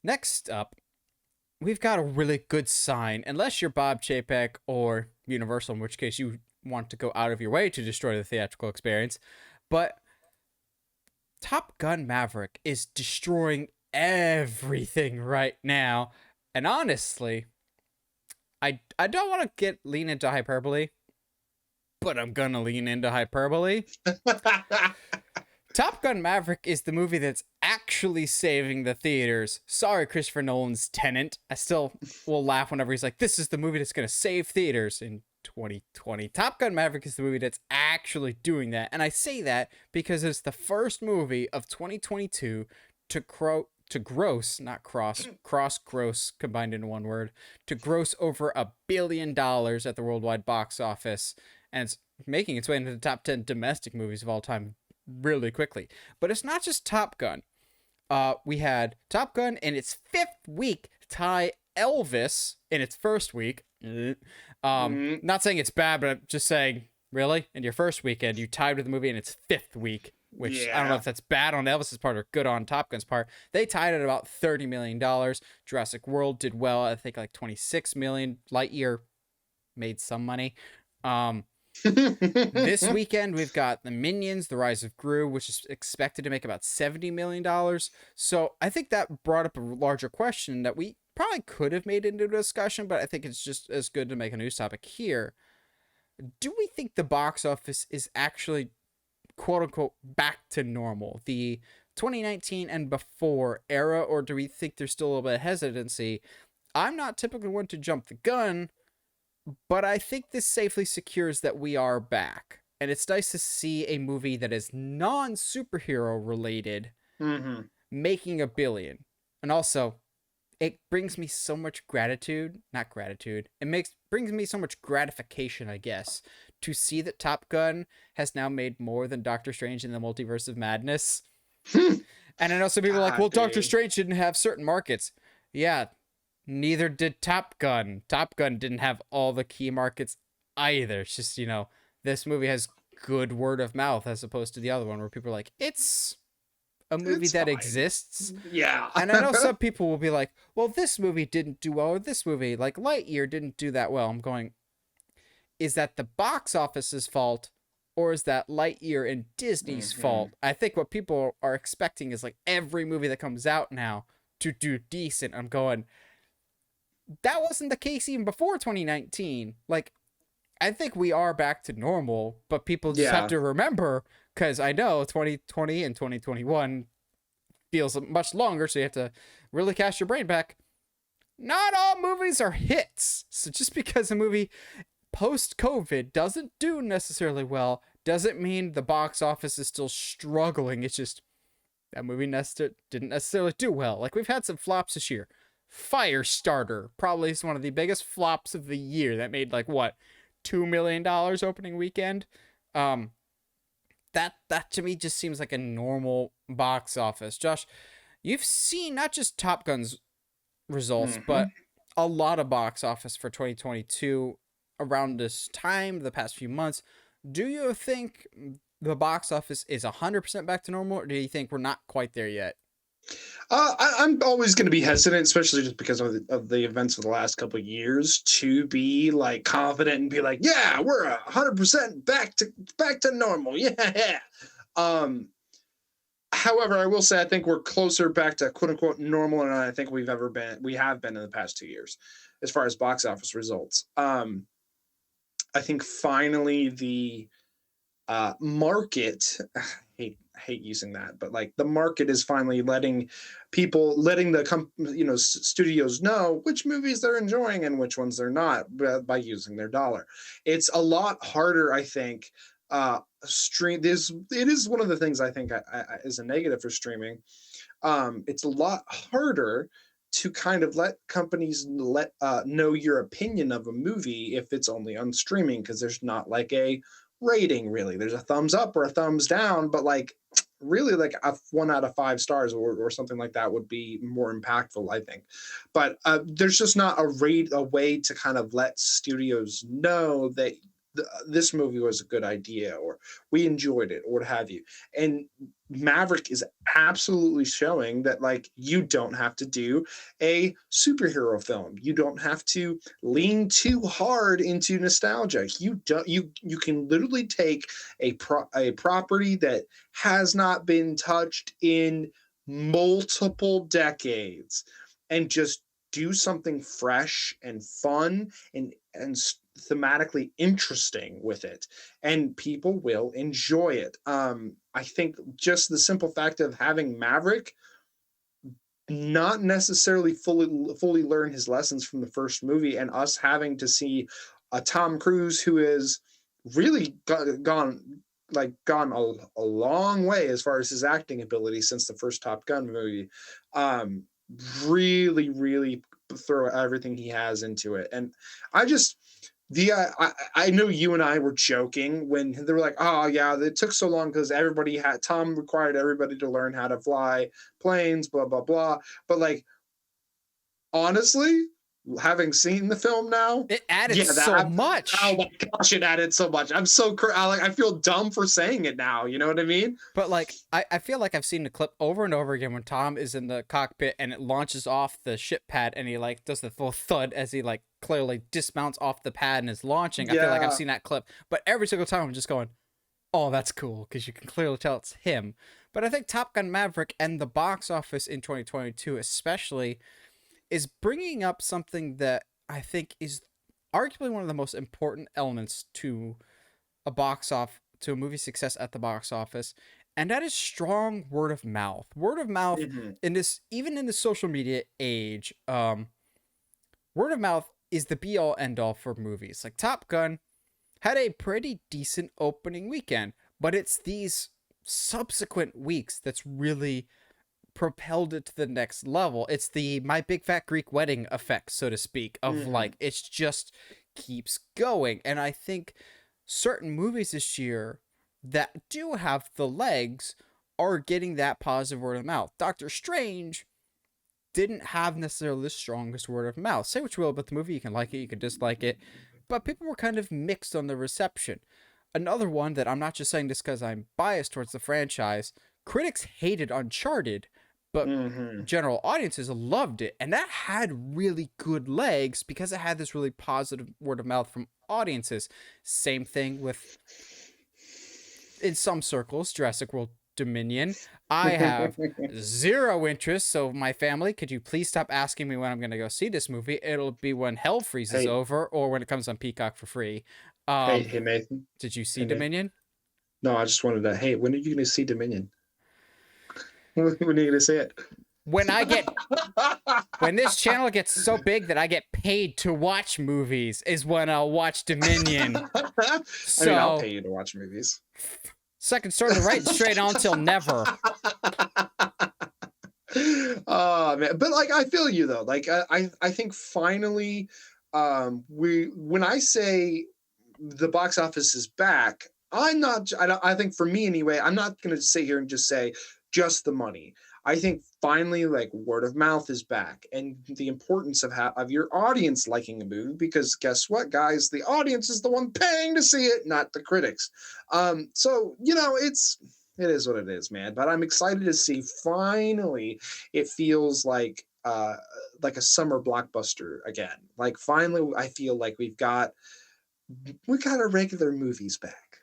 Next up, we've got a really good sign, unless you're Bob Chapek or Universal, in which case you want to go out of your way to destroy the theatrical experience. But Top Gun Maverick is destroying everything right now. And honestly, I don't want to lean into hyperbole, but I'm gonna lean into hyperbole. Top Gun Maverick is the movie that's actually saving the theaters. Sorry, Christopher Nolan's Tenet. I still will laugh whenever he's like, this is the movie that's going to save theaters in 2020. Top Gun Maverick is the movie that's actually doing that. And I say that because it's the first movie of 2022 to gross, not cross gross combined into one word, to gross over $1 billion at the worldwide box office. And it's making its way into the top 10 domestic movies of all time really quickly. But it's not just Top Gun. We had Top Gun in its 5th week tie Elvis in its first week. Not saying it's bad, but I'm just saying, really? In your first weekend, you tied with the movie in its 5th week, which I don't know if that's bad on Elvis's part or good on Top Gun's part. They tied at about $30 million. Jurassic World did well, I think like $26 million. Lightyear made some money. This weekend we've got the Minions, The Rise of Gru, which is expected to make about $70 million. So I think that brought up a larger question that we probably could have made into a discussion, but I think it's just as good to make a news topic here. Do we think the box office is actually quote unquote back to normal, the 2019 and before era, or do we think there's still a little bit of hesitancy? I'm not typically one to jump the gun, but I think this safely secures that we are back. And it's nice to see a movie that is non-superhero related making $1 billion. And also, it brings me so much gratitude. Not gratitude. Brings me so much gratification, I guess, to see that Top Gun has now made more than Doctor Strange in the Multiverse of Madness. And I know some people are like, well, Doctor Strange didn't have certain markets. Yeah, neither did Top Gun. Top Gun didn't have all the key markets either. It's just, this movie has good word of mouth as opposed to the other one where people are like, it's a movie that exists. Yeah. And I know some people will be like, well, this movie didn't do well, or this movie, like Lightyear, didn't do that well. I'm going, is that the box office's fault, or is that Lightyear and Disney's fault? I think what people are expecting is like every movie that comes out now to do decent. I'm going, that wasn't the case even before 2019. Like, I think we are back to normal, but people just have to remember, because I know 2020 and 2021 feels much longer, so you have to really cast your brain back. Not all movies are hits. So just because a movie post-COVID doesn't do necessarily well, doesn't mean the box office is still struggling. It's just that movie didn't necessarily do well. Like, we've had some flops this year. Firestarter probably is one of the biggest flops of the year. That made like what, $2 million opening weekend. That to me just seems like a normal box office. Josh, you've seen not just Top Gun's results, but a lot of box office for 2022 around this time, the past few months. Do you think the box office is 100% back to normal, or do you think we're not quite there yet? I'm always going to be hesitant, especially just because of the events of the last couple of years, to be like confident and be like, yeah, we're 100% back to normal. Yeah. However, I will say I think we're closer back to quote unquote normal than I think we have been in the past 2 years, as far as box office results. I think finally the market, hate using that, but like the market is finally letting the studios know which movies they're enjoying and which ones they're not by using their dollar. It's a lot harder, I think. It is one of the things I think is a negative for streaming. It's a lot harder to kind of let companies know your opinion of a movie if it's only on streaming, because there's not like a rating really. There's a thumbs up or a thumbs down, but like really like a 1 out of 5 stars or something like that would be more impactful, I think. But there's just not a way to kind of let studios know that this movie was a good idea or we enjoyed it or what have you. And Maverick is absolutely showing that like you don't have to do a superhero film. You don't have to lean too hard into nostalgia. You can literally take a property that has not been touched in multiple decades and just do something fresh and fun and thematically interesting with it, and people will enjoy it. I think just the simple fact of having Maverick not necessarily fully learn his lessons from the first movie, and us having to see a Tom Cruise who is really gone a long way as far as his acting ability since the first Top Gun movie. Um, really throw everything he has into it, and I just I know you and I were joking when they were like, oh yeah, it took so long because Tom required everybody to learn how to fly planes, blah blah blah. But like honestly, having seen the film now, It added yeah, so oh much. my gosh, it added so much. I feel dumb for saying it now. You know what I mean? But like I feel like I've seen the clip over and over again when Tom is in the cockpit and it launches off the ship pad and he like does the full thud as he like clearly dismounts off the pad and is launching. I feel like I've Yeah. seen that clip, but every single time I'm just going, "Oh, that's cool," because you can clearly tell it's him. But I think Top Gun Maverick and the box office in 2022 especially is bringing up something that I think is arguably one of the most important elements to a movie success at the box office, and that is strong word of mouth. Word of mouth Mhm. in this, even in the social media age, word of mouth is the be all end all for movies. Like Top Gun had a pretty decent opening weekend, but it's these subsequent weeks that's really propelled it to the next level. It's the My Big Fat Greek Wedding effect, so to speak, of Mhm. like it's just keeps going. And I think certain movies this year that do have the legs are getting that positive word of mouth. Doctor Strange didn't have necessarily the strongest word of mouth. Say what you will about the movie, you can like it, you can dislike it, but people were kind of mixed on the reception. Another one that I'm not just saying this because I'm biased towards the franchise, critics hated Uncharted, but Mhm. general audiences loved it. And that had really good legs because it had this really positive word of mouth from audiences. Same thing with, in some circles, Jurassic World Dominion. I have zero interest. So, my family, could you please stop asking me when I'm going to go see this movie? It'll be when hell freezes Hey, over or when it comes on Peacock for free. hey, Um, hey, Nathan. did you Hey, see Nathan. Dominion? No, I just wanted to. Hey, when are you going to see Dominion? When are you going to see it? When I get when this channel gets so big that I get paid to watch movies is when I'll watch Dominion. I mean, I'll So, pay you to watch movies. second story to writing straight on till never. Oh man, but like I feel you though. Like I think finally, we when I say the box office is back, I'm not. I think for me anyway, I'm not going to sit here and just say just the money. I think finally, like word of mouth is back, and the importance of your audience liking a movie, because guess what, guys, the audience is the one paying to see it, not the critics. So it is what it is, man. But I'm excited to see finally. It feels like a summer blockbuster again. Like finally, I feel like we got our regular movies back.